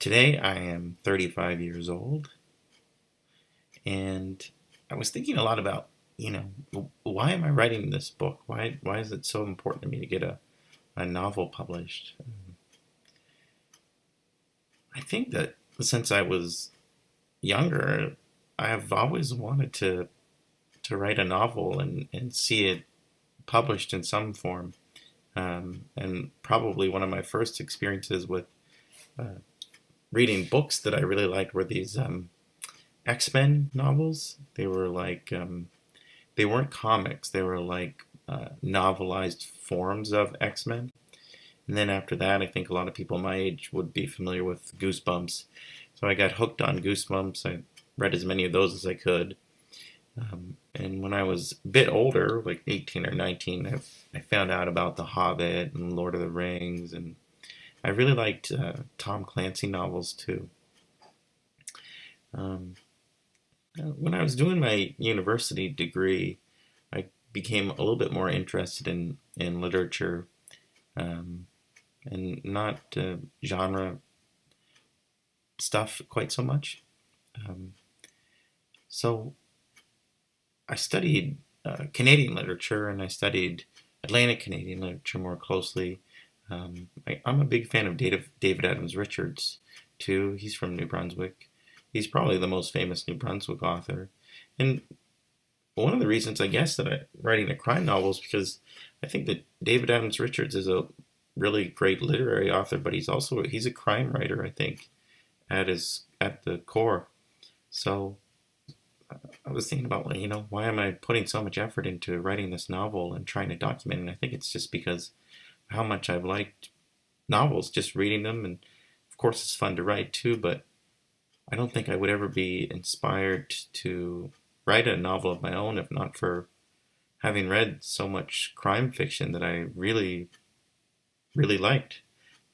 Today I am 35 years old, and I was thinking a lot about, why am I writing this book? Why is it so important to me to get a novel published? I think that since I was younger, I have always wanted to write a novel and see it published in some form. And probably one of my first experiences with uh, reading books that I really liked were these X-Men novels. They weren't comics. They were like novelized forms of X-Men. And then after that, I think a lot of people my age would be familiar with Goosebumps. So I got hooked on Goosebumps. I read as many of those as I could. And when I was a bit older, like 18 or 19, I found out about The Hobbit and Lord of the Rings. And I really liked Tom Clancy novels too. Um, when I was doing my university degree, I became a little bit more interested in literature, um, and not genre stuff quite so much. Um, so I studied Canadian literature, and I studied Atlantic Canadian literature more closely. I'm a big fan of David Adams Richards, too. He's from New Brunswick. He's probably the most famous New Brunswick author. And one of the reasons, I guess, that I'm writing a crime novel is because I think that David Adams Richards is a really great literary author, but he's a crime writer, I think, at the core. So I was thinking about, why am I putting so much effort into writing this novel and trying to document it? And I think it's just because how much I've liked novels, just reading them, and of course it's fun to write too, but I don't think I would ever be inspired to write a novel of my own if not for having read so much crime fiction that I really, really liked.